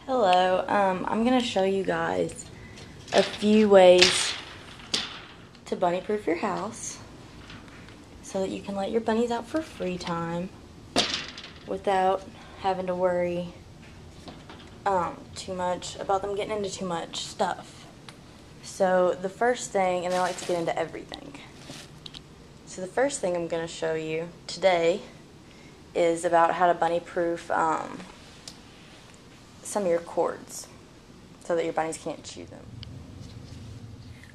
Hello, I'm going to show you guys a few ways to bunny proof your house so that you can let your bunnies out for free time without having to worry too much about them getting into too much stuff. So the first thing, and they like to get into everything. So the first thing I'm going to show you today is about how to bunny proof some of your cords so that your bunnies can't chew them.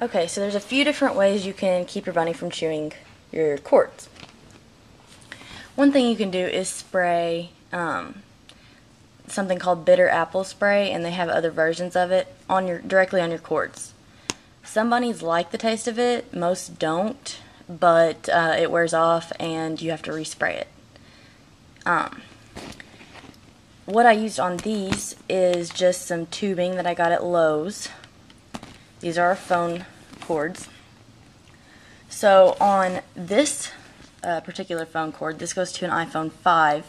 Okay, so there's a few different ways you can keep your bunny from chewing your cords. One thing you can do is spray something called bitter apple spray, and they have other versions of it directly on your cords. Some bunnies like the taste of it, most don't, but it wears off and you have to respray it. What I used on these is just some tubing that I got at Lowe's. These are our phone cords. So on this particular phone cord, this goes to an iPhone 5.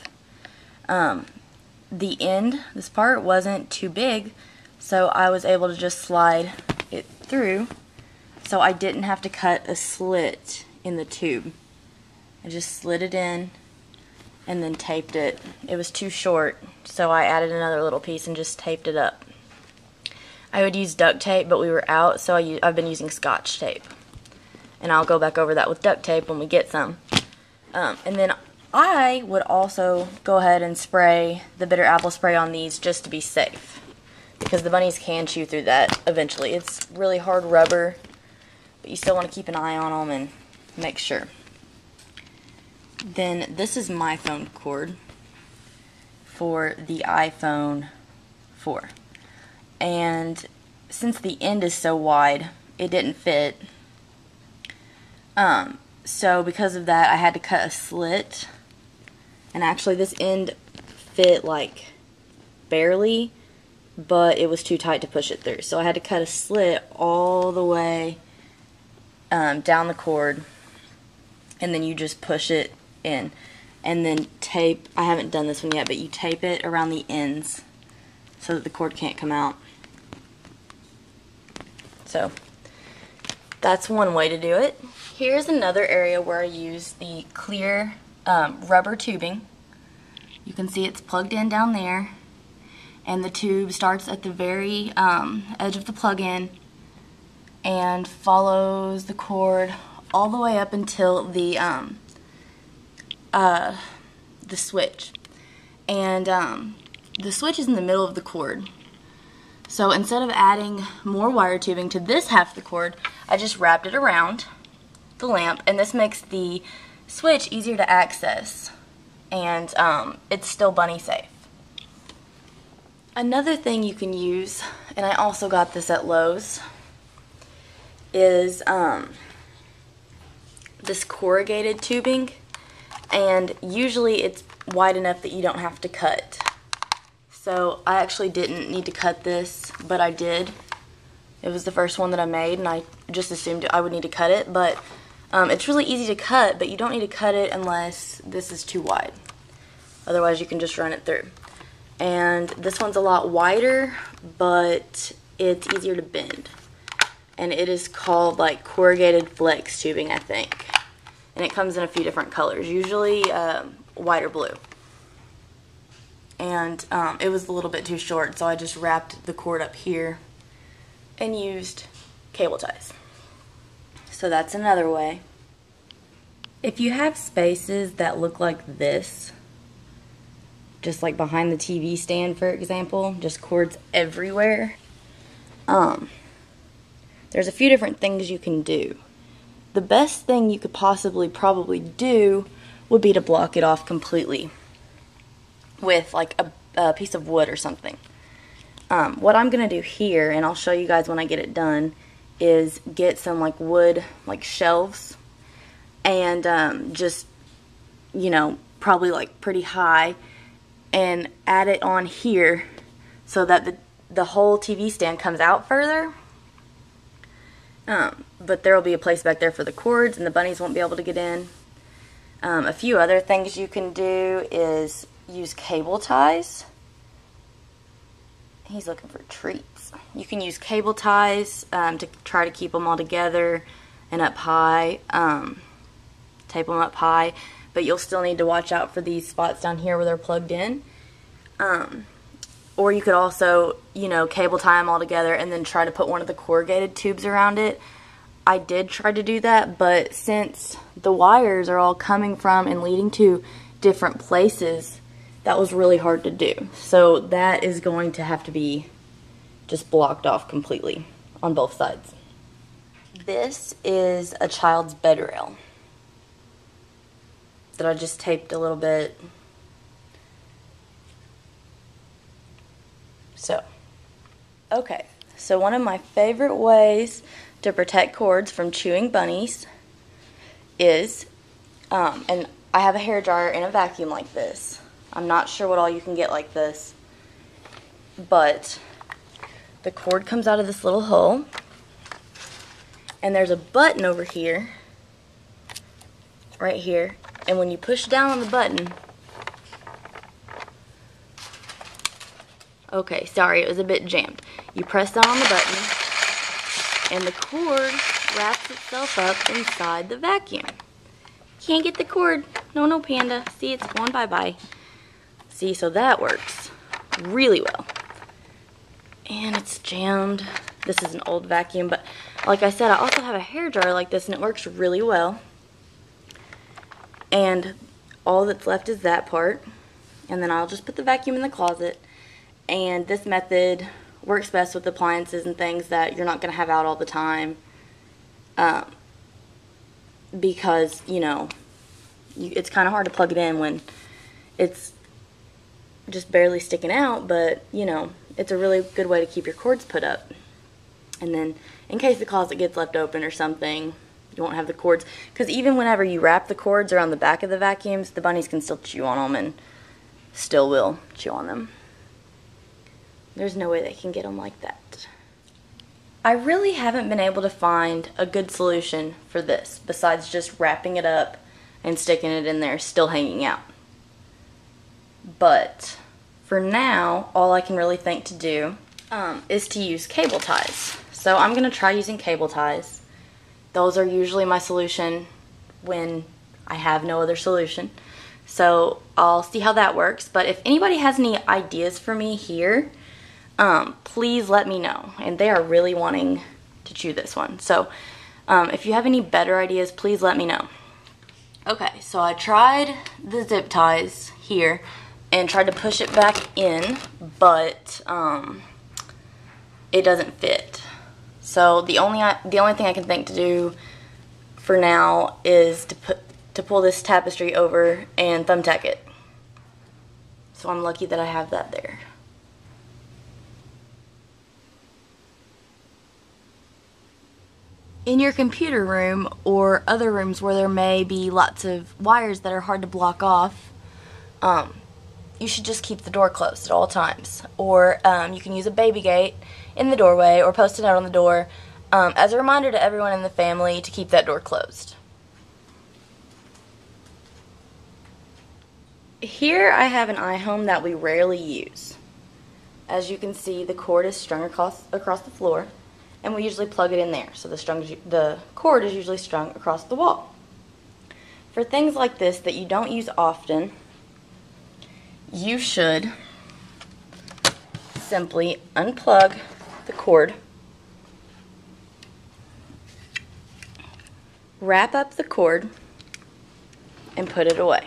The end, this part, wasn't too big, so I was able to just slide it through, so I didn't have to cut a slit in the tube. I just slid it in and then taped it. It was too short, so I added another little piece and just taped it up. I would use duct tape, but we were out, so I've been using Scotch tape. And I'll go back over that with duct tape when we get some. And then I would also go ahead and spray the bitter apple spray on these just to be safe, because the bunnies can chew through that eventually. It's really hard rubber, but you still want to keep an eye on them and make sure. Then this is my phone cord for the iPhone 4. And since the end is so wide, it didn't fit. So because of that, I had to cut a slit. And actually this end fit like barely, but it was too tight to push it through. So I had to cut a slit all the way down the cord, and then you just push it in. And then tape, I haven't done this one yet, but you tape it around the ends so that the cord can't come out. So that's one way to do it. Here's another area where I use the clear rubber tubing. You can see it's plugged in down there, and the tube starts at the very edge of the plug-in and follows the cord all the way up until the switch. And the switch is in the middle of the cord. So instead of adding more wire tubing to this half of the cord, I just wrapped it around the lamp, and this makes the switch easier to access, and it's still bunny safe. Another thing you can use, and I also got this at Lowe's, is this corrugated tubing, and usually it's wide enough that you don't have to cut. So I actually didn't need to cut this, but I did. It was the first one that I made, and I just assumed I would need to cut it, but it's really easy to cut, but you don't need to cut it unless this is too wide. Otherwise you can just run it through. And this one's a lot wider, but it's easier to bend. And it is called like corrugated flex tubing, I think. And it comes in a few different colors, usually white or blue. And it was a little bit too short, so I just wrapped the cord up here and used cable ties. So that's another way. If you have spaces that look like this, just like behind the TV stand, for example, just cords everywhere, there's a few different things you can do. The best thing you could probably do would be to block it off completely with like a piece of wood or something. What I'm going to do here, and I'll show you guys when I get it done, is get some like wood, like shelves, and just, you know, probably like pretty high, and add it on here so that the whole TV stand comes out further. But there will be a place back there for the cords, and the bunnies won't be able to get in. A few other things you can do is use cable ties He's looking for treats. You can use cable ties to try to keep them all together and up high. Tape them up high, but you'll still need to watch out for these spots down here where they're plugged in. Or you could also, you know, cable tie them all together and then try to put one of the corrugated tubes around it. I did try to do that, but since the wires are all coming from and leading to different places, that was really hard to do. So that is going to have to be just blocked off completely on both sides. This is a child's bed rail that I just taped a little bit. So, okay, so one of my favorite ways to protect cords from chewing bunnies is, and I have a hair dryer and a vacuum like this. I'm not sure what all you can get like this, but the cord comes out of this little hole, and there's a button over here, right here, and when you push down on the button, okay, sorry, it was a bit jammed. You press down on the button, and the cord wraps itself up inside the vacuum. Can't get the cord. No, Panda. See, it's going bye-bye. See, so that works really well. And it's jammed. This is an old vacuum, but like I said, I also have a hair dryer like this, and it works really well. And all that's left is that part. And then I'll just put the vacuum in the closet. And this method works best with appliances and things that you're not going to have out all the time. Because, you know, it's kind of hard to plug it in when it's just barely sticking out. But, you know, it's a really good way to keep your cords put up. And then, in case the closet gets left open or something, you won't have the cords. Because even whenever you wrap the cords around the back of the vacuums, the bunnies can still chew on them and still will chew on them. There's no way they can get them like that. I really haven't been able to find a good solution for this besides just wrapping it up and sticking it in there still hanging out. But for now, all I can really think to do is to use cable ties. So I'm going to try using cable ties. Those are usually my solution when I have no other solution. So I'll see how that works. But if anybody has any ideas for me here, please let me know. And they are really wanting to chew this one. So if you have any better ideas, please let me know. Okay, so I tried the zip ties here and tried to push it back in, but it doesn't fit. So the only thing I can think to do for now is to pull this tapestry over and thumbtack it. So I'm lucky that I have that there. In your computer room or other rooms where there may be lots of wires that are hard to block off, you should just keep the door closed at all times. Or you can use a baby gate in the doorway or post it out on the door as a reminder to everyone in the family to keep that door closed. Here I have an iHome that we rarely use. As you can see, the cord is strung across the floor, and we usually plug it in there. So the cord is usually strung across the wall. For things like this that you don't use often, you should simply unplug the cord, wrap up the cord, and put it away.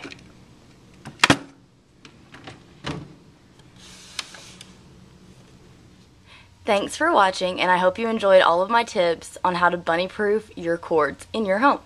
Thanks for watching, and I hope you enjoyed all of my tips on how to bunny-proof your cords in your home.